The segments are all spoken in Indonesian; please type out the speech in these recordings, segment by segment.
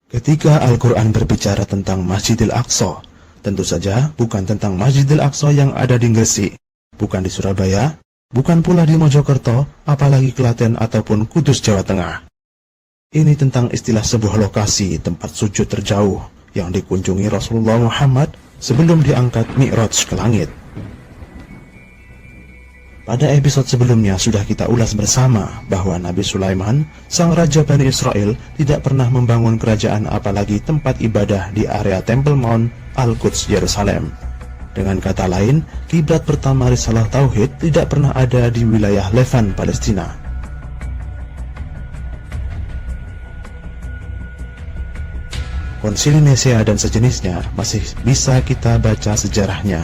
Ketika Al-Quran berbicara tentang Masjidil Aqsa, tentu saja bukan tentang Masjidil Aqsa yang ada di Gresik, bukan di Surabaya, bukan pula di Mojokerto, apalagi Klaten ataupun Kudus, Jawa Tengah. Ini tentang istilah sebuah lokasi tempat sujud terjauh yang dikunjungi Rasulullah Muhammad sebelum diangkat Mi'raj ke langit. Pada episode sebelumnya sudah kita ulas bersama bahwa Nabi Sulaiman, sang raja Bani Israel, tidak pernah membangun kerajaan apalagi tempat ibadah di area Temple Mount Al-Quds, Yerusalem. Dengan kata lain, kiblat pertama risalah Tauhid tidak pernah ada di wilayah Levan, Palestina. Konsili Nisea dan sejenisnya masih bisa kita baca sejarahnya,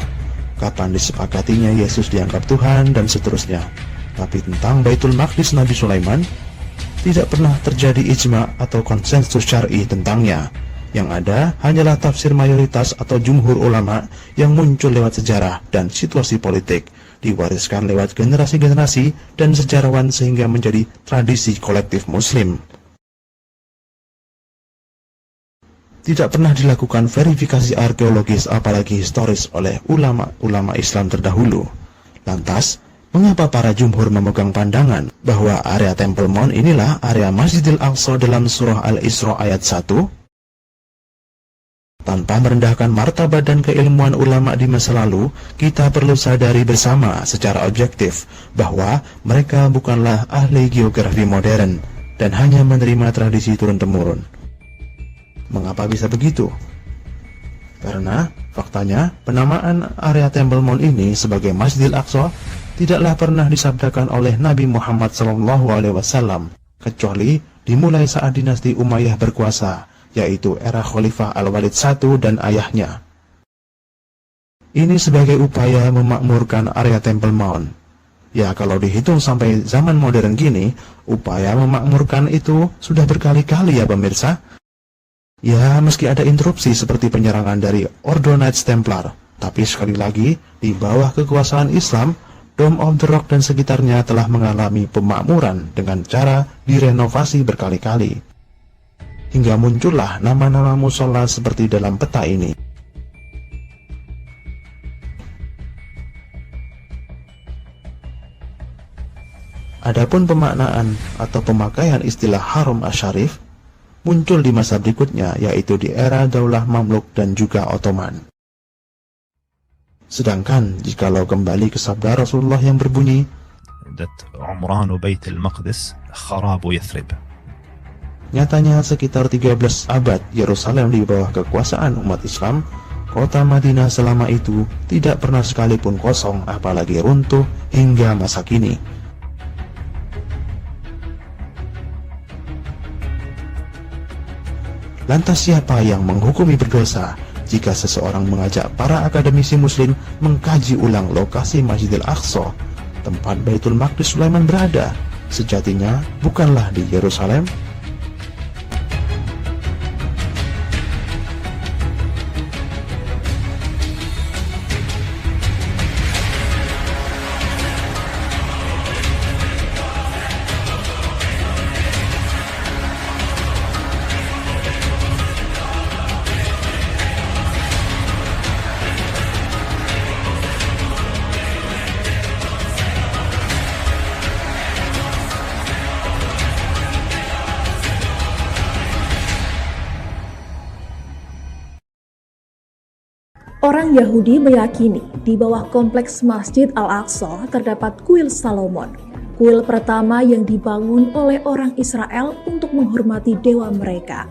kapan disepakatinya Yesus dianggap Tuhan dan seterusnya. Tapi tentang Baitul Maqdis Nabi Sulaiman, tidak pernah terjadi ijma atau konsensus syar'i tentangnya. Yang ada hanyalah tafsir mayoritas atau jumhur ulama yang muncul lewat sejarah dan situasi politik, diwariskan lewat generasi-generasi dan sejarawan sehingga menjadi tradisi kolektif muslim. Tidak pernah dilakukan verifikasi arkeologis apalagi historis oleh ulama-ulama Islam terdahulu. Lantas, mengapa para jumhur memegang pandangan bahwa area Temple Mount inilah area Masjidil Aqsa dalam surah Al-Isra ayat 1? Tanpa merendahkan martabat dan keilmuan ulama di masa lalu, kita perlu sadari bersama secara objektif bahwa mereka bukanlah ahli geografi modern dan hanya menerima tradisi turun-temurun. Mengapa bisa begitu? Karena faktanya penamaan area Temple Mount ini sebagai Masjidil Aqsa tidaklah pernah disabdakan oleh Nabi Muhammad SAW, kecuali dimulai saat dinasti Umayyah berkuasa, yaitu era Khalifah Al-Walid I dan ayahnya. Ini sebagai upaya memakmurkan area Temple Mount. Ya, kalau dihitung sampai zaman modern gini, upaya memakmurkan itu sudah berkali-kali ya pemirsa. Ya, meski ada interupsi seperti penyerangan dari Ordo Knights Templar, tapi sekali lagi, di bawah kekuasaan Islam, Dome of the Rock dan sekitarnya telah mengalami pemakmuran dengan cara direnovasi berkali-kali. Hingga muncullah nama-nama musola seperti dalam peta ini. Adapun pemaknaan atau pemakaian istilah Haram Asy-Syarif muncul di masa berikutnya, yaitu di era Daulah Mamluk dan juga Ottoman. Sedangkan jikalau kembali ke sabda Rasulullah yang berbunyi, Umranu Baitul Maqdis kharabu Yathrib. Nyatanya sekitar 13 abad Yerusalem di bawah kekuasaan umat Islam, kota Madinah selama itu tidak pernah sekalipun kosong, apalagi runtuh hingga masa kini. Lantas siapa yang menghukumi berdosa jika seseorang mengajak para akademisi muslim mengkaji ulang lokasi Masjidil Aqsa, tempat Baitul Maqdis Sulaiman berada? Sejatinya bukanlah di Yerusalem. Orang Yahudi meyakini di bawah kompleks Masjid Al-Aqsa terdapat kuil Salomon, kuil pertama yang dibangun oleh orang Israel untuk menghormati dewa mereka.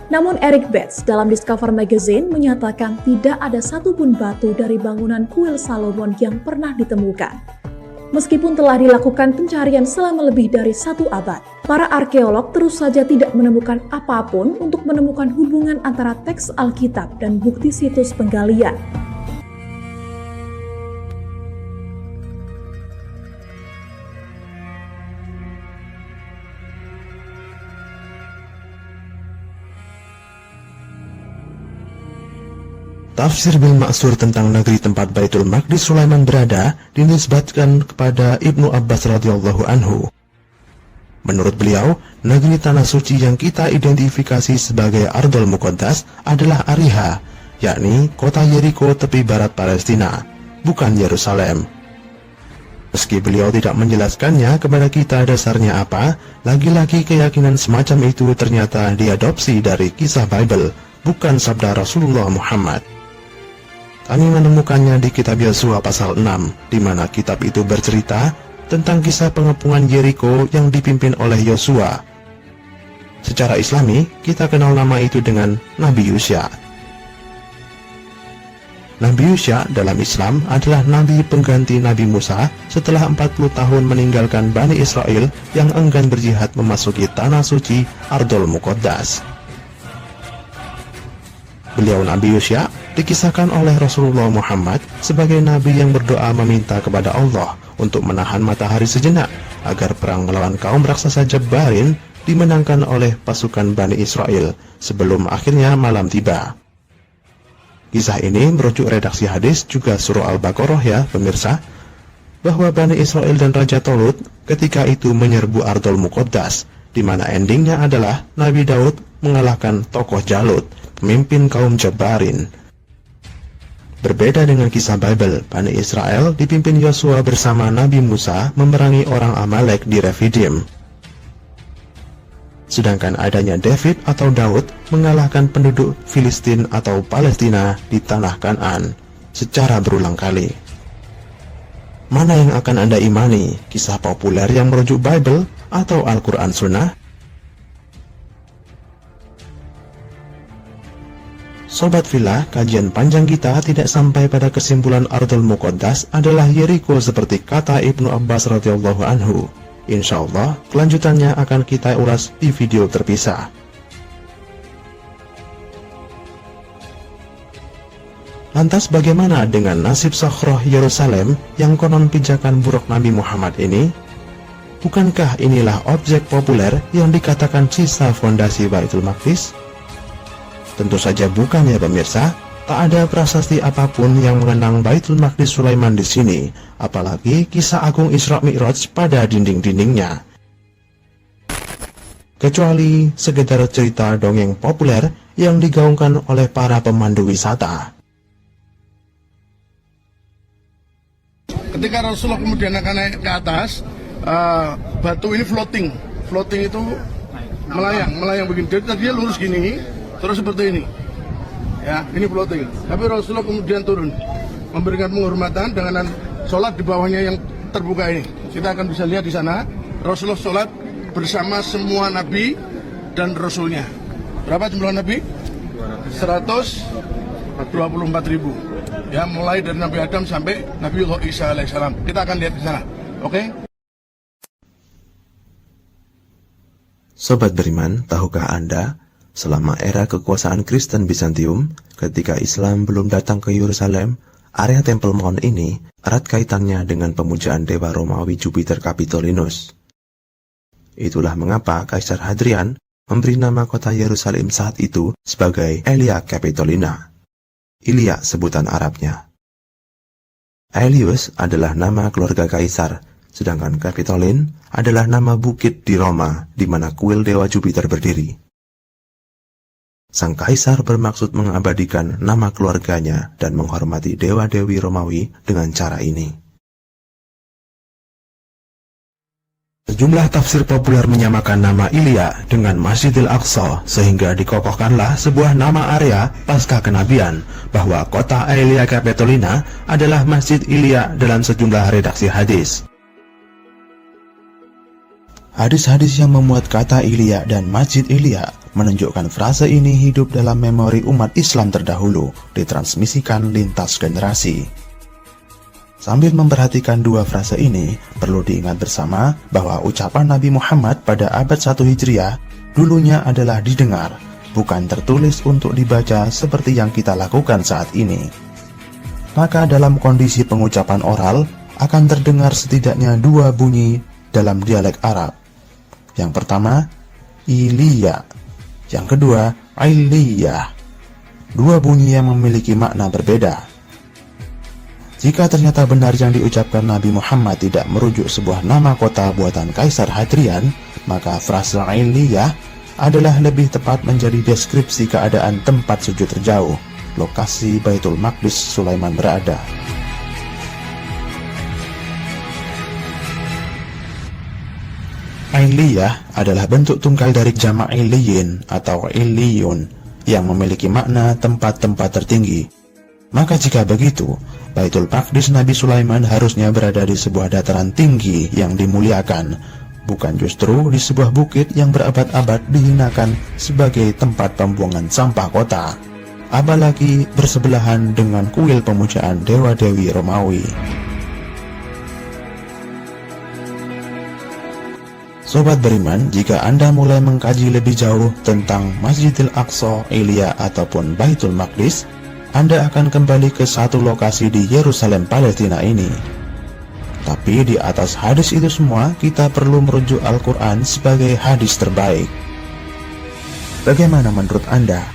Namun Eric Betts dalam Discover Magazine menyatakan tidak ada satupun batu dari bangunan kuil Salomon yang pernah ditemukan. Meskipun telah dilakukan pencarian selama lebih dari 1 abad, para arkeolog terus saja tidak menemukan apapun untuk menemukan hubungan antara teks Alkitab dan bukti situs penggalian. Tafsir Bil Ma'sur tentang negeri tempat Baitul Maqdis Sulaiman berada dinisbatkan kepada Ibnu Abbas radhiyallahu anhu. Menurut beliau, negeri tanah suci yang kita identifikasi sebagai Ardul Muqaddas adalah Ariha, yakni kota Yeriko tepi barat Palestina, bukan Yerusalem. Meski beliau tidak menjelaskannya kepada kita dasarnya apa, lagi-lagi keyakinan semacam itu ternyata diadopsi dari kisah Bible, bukan sabda Rasulullah Muhammad. Kami menemukannya di kitab Yosua pasal 6, di mana kitab itu bercerita tentang kisah pengepungan Yeriko yang dipimpin oleh Yosua. Secara Islami, kita kenal nama itu dengan Nabi Yusya. Nabi Yusya dalam Islam adalah nabi pengganti Nabi Musa setelah 40 tahun meninggalkan Bani Israel yang enggan berjihad memasuki tanah suci Ardul Muqaddas. Beliau Nabi Yusya dikisahkan oleh Rasulullah Muhammad sebagai nabi yang berdoa meminta kepada Allah untuk menahan matahari sejenak agar perang melawan kaum raksasa Jabbarin dimenangkan oleh pasukan Bani Israel sebelum akhirnya malam tiba. Kisah ini merujuk redaksi hadis juga surah Al-Baqarah ya pemirsa, bahwa Bani Israel dan Raja Tolut ketika itu menyerbu Ardul Muqaddas, di mana endingnya adalah Nabi Daud mengalahkan tokoh Jalut, pemimpin kaum Jabbarin. Berbeda dengan kisah Bible, Bani Israel dipimpin Yosua bersama Nabi Musa memerangi orang Amalek di Refidim. Sedangkan adanya David atau Daud mengalahkan penduduk Filistin atau Palestina di tanah Kanaan secara berulang kali. Mana yang akan Anda imani, kisah populer yang merujuk Bible atau Al-Quran Sunnah? Sobat Villa, kajian panjang kita tidak sampai pada kesimpulan Ardul Muqaddas adalah Yeriko seperti kata Ibnu Abbas radhiyallahu anhu. Insya Allah, kelanjutannya akan kita ulas di video terpisah. Lantas bagaimana dengan nasib Sakhroh Yerusalem yang konon pijakan buruk Nabi Muhammad ini? Bukankah inilah objek populer yang dikatakan sisa fondasi Baitul Maqdis? Tentu saja bukan ya pemirsa, tak ada prasasti apapun yang mengenang Baitul Maqdis Sulaiman di sini, apalagi kisah agung Isra Mi'raj pada dinding-dindingnya. Kecuali sekedar cerita dongeng populer yang digaungkan oleh para pemandu wisata. Ketika Rasulullah kemudian akan naik ke atas, batu ini floating itu melayang begini. Jadi tadinya lurus gini, terus seperti ini, ya ini floating. Tapi Rasulullah kemudian turun, memberikan penghormatan dengan sholat di bawahnya yang terbuka ini. Kita akan bisa lihat di sana, Rasulullah sholat bersama semua nabi dan rasulnya. Berapa jumlah nabi? 124.000. Ya, mulai dari Nabi Adam sampai Nabi Isa alaihissalam. Kita akan lihat di sana, oke? Sobat beriman, tahukah Anda, selama era kekuasaan Kristen Bizantium, ketika Islam belum datang ke Yerusalem, area Tempel Mount ini erat kaitannya dengan pemujaan dewa Romawi Jupiter Capitolinus. Itulah mengapa Kaisar Hadrian memberi nama kota Yerusalem saat itu sebagai Aelia Capitolina. Ilia sebutan Arabnya. Aelius adalah nama keluarga kaisar, sedangkan Capitolin adalah nama bukit di Roma di mana kuil dewa Jupiter berdiri. Sang kaisar bermaksud mengabadikan nama keluarganya dan menghormati dewa-dewi Romawi dengan cara ini. Sejumlah tafsir populer menyamakan nama Ilia dengan Masjidil Aqsa sehingga dikokohkanlah sebuah nama area pasca kenabian bahwa kota Aelia Capitolina adalah Masjid Ilia dalam sejumlah redaksi hadis. Hadis-hadis yang memuat kata Ilia dan Masjid Ilia menunjukkan frase ini hidup dalam memori umat Islam terdahulu, ditransmisikan lintas generasi. Sambil memperhatikan dua frase ini, perlu diingat bersama bahwa ucapan Nabi Muhammad pada abad 1 Hijriah dulunya adalah didengar, bukan tertulis untuk dibaca seperti yang kita lakukan saat ini. Maka dalam kondisi pengucapan oral, akan terdengar setidaknya dua bunyi dalam dialek Arab. Yang pertama, Ilia. Yang kedua, Ailiyah. Dua bunyi yang memiliki makna berbeda. Jika ternyata benar yang diucapkan Nabi Muhammad tidak merujuk sebuah nama kota buatan Kaisar Hadrian, maka frase Iliyah adalah lebih tepat menjadi deskripsi keadaan tempat sujud terjauh, lokasi Baitul Maqdis Sulaiman berada. Iliyah adalah bentuk tunggal dari jamak iliyin atau iliyun yang memiliki makna tempat-tempat tertinggi. Maka jika begitu, Baitul Maqdis Nabi Sulaiman harusnya berada di sebuah dataran tinggi yang dimuliakan, bukan justru di sebuah bukit yang berabad-abad dihinakan sebagai tempat pembuangan sampah kota, apalagi bersebelahan dengan kuil pemujaan dewa-dewi Romawi. Sobat beriman, jika Anda mulai mengkaji lebih jauh tentang Masjidil Aqsa, Iliyah ataupun Baitul Maqdis, Anda akan kembali ke satu lokasi di Yerusalem, Palestina ini. Tapi di atas hadis itu semua, kita perlu merujuk Al-Quran sebagai hadis terbaik. Bagaimana menurut Anda?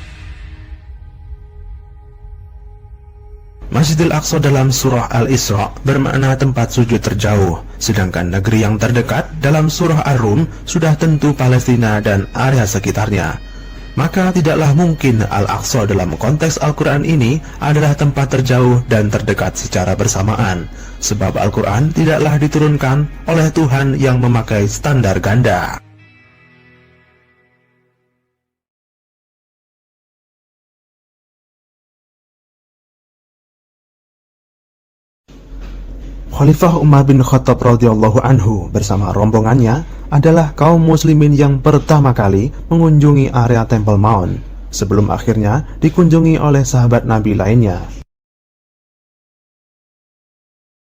Masjidil Aqsa dalam surah Al-Isra bermakna tempat sujud terjauh, sedangkan negeri yang terdekat dalam surah Ar-Rum sudah tentu Palestina dan area sekitarnya. Maka tidaklah mungkin Al-Aqsa dalam konteks Al-Quran ini adalah tempat terjauh dan terdekat secara bersamaan, sebab Al-Quran tidaklah diturunkan oleh Tuhan yang memakai standar ganda. Khalifah Umar bin Khattab radhiyallahu anhu bersama rombongannya adalah kaum muslimin yang pertama kali mengunjungi area Temple Mount, sebelum akhirnya dikunjungi oleh sahabat Nabi lainnya.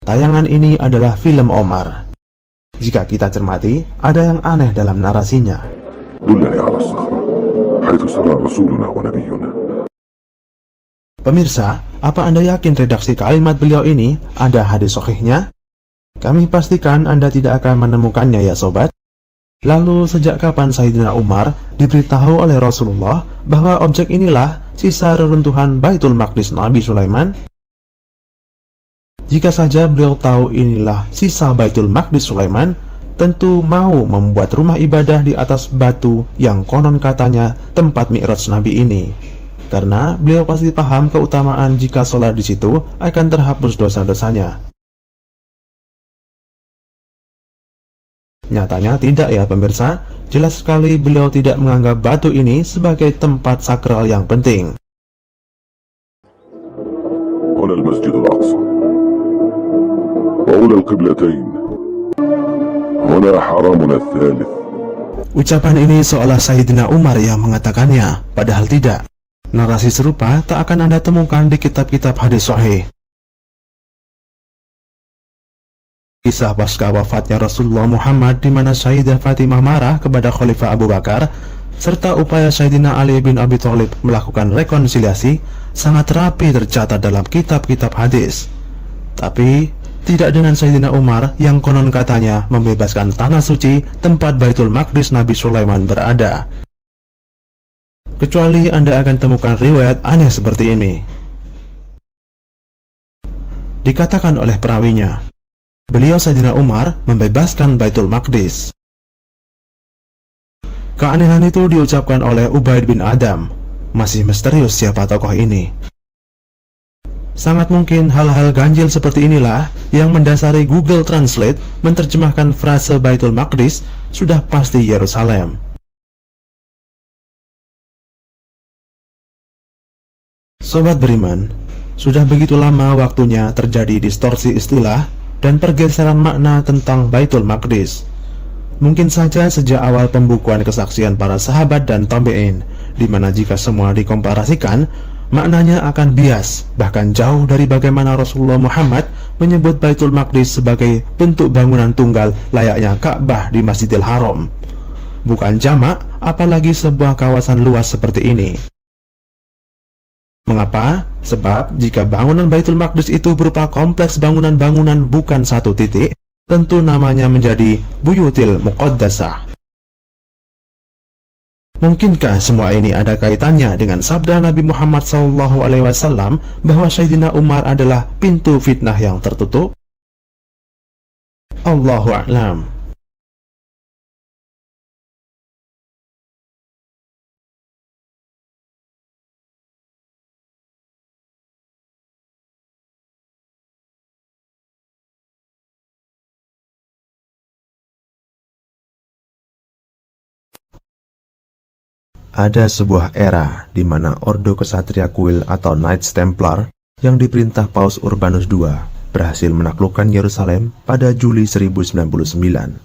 Tayangan ini adalah film Omar. Jika kita cermati, ada yang aneh dalam narasinya. Pemirsa, apa Anda yakin redaksi kalimat beliau ini ada hadis sahihnya? Kami pastikan Anda tidak akan menemukannya ya sobat. Lalu sejak kapan Sayyidina Umar diberitahu oleh Rasulullah bahwa objek inilah sisa reruntuhan Baitul Maqdis Nabi Sulaiman? Jika saja beliau tahu inilah sisa Baitul Maqdis Sulaiman, tentu mau membuat rumah ibadah di atas batu yang konon katanya tempat Mi'raj Nabi ini. Karena beliau pasti paham keutamaan jika sholat di situ akan terhapus dosa-dosanya. Nyatanya tidak ya pemirsa, jelas sekali beliau tidak menganggap batu ini sebagai tempat sakral yang penting. Ucapan ini seolah Sayyidina Umar yang mengatakannya, padahal tidak. Narasi serupa tak akan Anda temukan di kitab-kitab hadis sahih. Kisah pasca wafatnya Rasulullah Muhammad di mana Sayyidah Fatimah marah kepada Khalifah Abu Bakar, serta upaya Sayyidina Ali bin Abi Thalib melakukan rekonsiliasi sangat rapi tercatat dalam kitab-kitab hadis. Tapi tidak dengan Sayyidina Umar yang konon katanya membebaskan tanah suci tempat Baitul Maqdis Nabi Sulaiman berada. Kecuali Anda akan temukan riwayat aneh seperti ini. Dikatakan oleh perawinya, beliau Sayyidina Umar membebaskan Baitul Maqdis. Keanehan itu diucapkan oleh Ubaid bin Adam. Masih misterius siapa tokoh ini. Sangat mungkin hal-hal ganjil seperti inilah yang mendasari Google Translate menerjemahkan frase Baitul Maqdis sudah pasti Yerusalem. Sobat beriman, sudah begitu lama waktunya terjadi distorsi istilah dan pergeseran makna tentang Baitul Maqdis. Mungkin saja sejak awal pembukuan kesaksian para sahabat dan tabi'in, di mana jika semua dikomparasikan, maknanya akan bias, bahkan jauh dari bagaimana Rasulullah Muhammad menyebut Baitul Maqdis sebagai bentuk bangunan tunggal layaknya Ka'bah di Masjidil Haram. Bukan jamak, apalagi sebuah kawasan luas seperti ini. Mengapa? Sebab jika bangunan Baitul Maqdis itu berupa kompleks bangunan-bangunan bukan satu titik, tentu namanya menjadi Buyutil Muqaddasah. Mungkinkah semua ini ada kaitannya dengan sabda Nabi Muhammad SAW bahwa Sayyidina Umar adalah pintu fitnah yang tertutup? Allahu a'lam. Ada sebuah era di mana Ordo Kesatria Kuil atau Knights Templar yang diperintah Paus Urbanus II berhasil menaklukkan Yerusalem pada Juli 1099.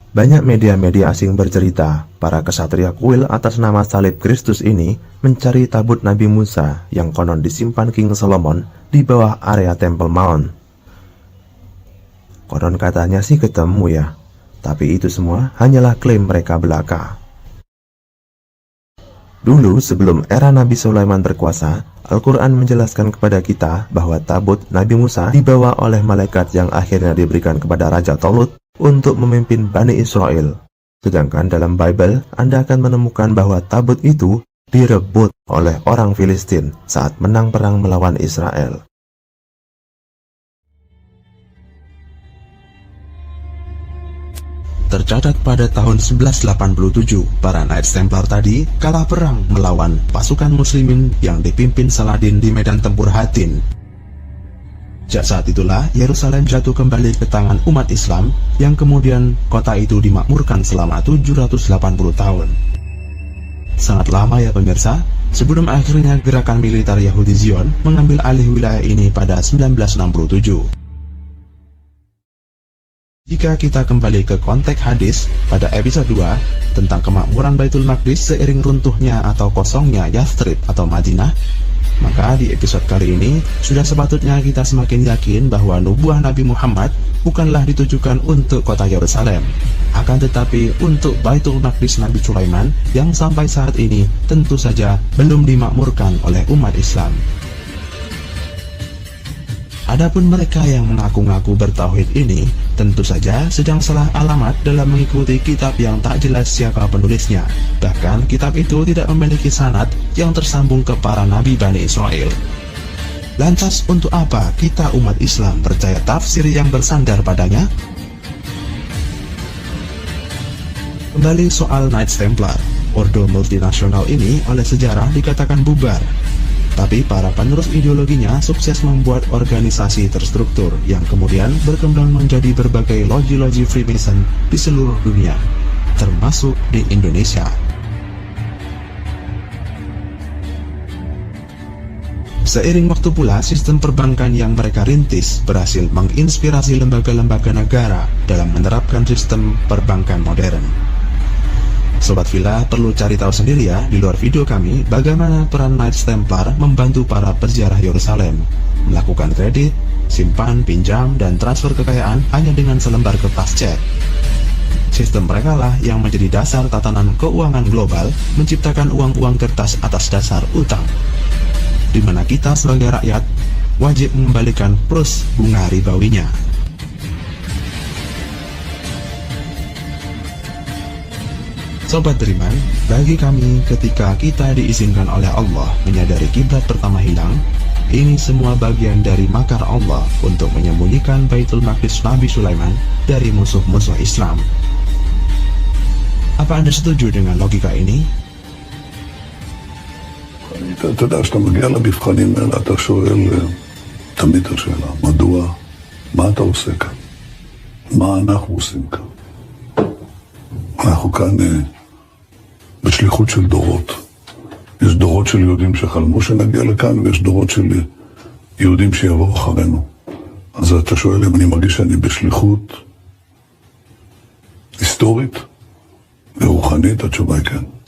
Banyak media-media asing bercerita, para kesatria kuil atas nama salib Kristus ini mencari tabut Nabi Musa yang konon disimpan King Solomon di bawah area Temple Mount. Konon katanya sih ketemu ya, tapi itu semua hanyalah klaim mereka belaka. Dulu sebelum era Nabi Sulaiman berkuasa, Al-Quran menjelaskan kepada kita bahwa tabut Nabi Musa dibawa oleh malaikat yang akhirnya diberikan kepada Raja Tolut untuk memimpin Bani Israel. Sedangkan dalam Bible, Anda akan menemukan bahwa tabut itu direbut oleh orang Filistin saat menang perang melawan Israel. Tercatat pada tahun 1187, para Knights Templar tadi kalah perang melawan pasukan muslimin yang dipimpin Saladin di medan tempur Hattin. Sejak saat itulah Yerusalem jatuh kembali ke tangan umat Islam yang kemudian kota itu dimakmurkan selama 780 tahun. Sangat lama ya pemirsa, sebelum akhirnya gerakan militer Yahudi Zion mengambil alih wilayah ini pada 1967. Jika kita kembali ke konteks hadis pada episode 2 tentang kemakmuran Baitul Maqdis seiring runtuhnya atau kosongnya Yathrib atau Madinah, maka di episode kali ini sudah sepatutnya kita semakin yakin bahwa nubuah Nabi Muhammad bukanlah ditujukan untuk kota Yerusalem, akan tetapi untuk Baitul Maqdis Nabi Sulaiman yang sampai saat ini tentu saja belum dimakmurkan oleh umat Islam. Adapun mereka yang mengaku-ngaku bertauhid ini tentu saja sedang salah alamat dalam mengikuti kitab yang tak jelas siapa penulisnya. Bahkan kitab itu tidak memiliki sanad yang tersambung ke para nabi Bani Israel. Lantas untuk apa kita umat Islam percaya tafsir yang bersandar padanya? Kembali soal Knights Templar, ordo multinasional ini oleh sejarah dikatakan bubar. Tapi para penerus ideologinya sukses membuat organisasi terstruktur yang kemudian berkembang menjadi berbagai loji-loji Freemason di seluruh dunia, termasuk di Indonesia. Seiring waktu pula, sistem perbankan yang mereka rintis berhasil menginspirasi lembaga-lembaga negara dalam menerapkan sistem perbankan modern. Sobat Villa perlu cari tahu sendiri ya di luar video kami bagaimana peran Knights Templar membantu para peziarah Yerusalem melakukan kredit, simpan, pinjam, dan transfer kekayaan hanya dengan selembar kertas cek. Sistem mereka lah yang menjadi dasar tatanan keuangan global menciptakan uang-uang kertas atas dasar utang, di mana kita sebagai rakyat wajib mengembalikan plus bunga ribawinya. Sobat Beriman, bagi kami ketika kita diizinkan oleh Allah menyadari kiblat pertama hilang, ini semua bagian dari makar Allah untuk menyembunyikan Baitul Maqdis Nabi Sulaiman dari musuh-musuh Islam. Apa Anda setuju dengan logika ini? אתה יודע, כשאתה מגיע למבחנים האלה, אתה שואל תמיד את השאלה, מדוע, מה אתה עושה כאן? מה אנחנו עושים כאן? אנחנו כאן בשליחות של דורות. יש דורות של יהודים שחלמו שנגיע לכאן, ויש דורות של יהודים שיבואו אחרינו. אז אתה שואל אם אני מרגיש שאני בשליחות היסטורית ורוחנית, התשובה היא כן.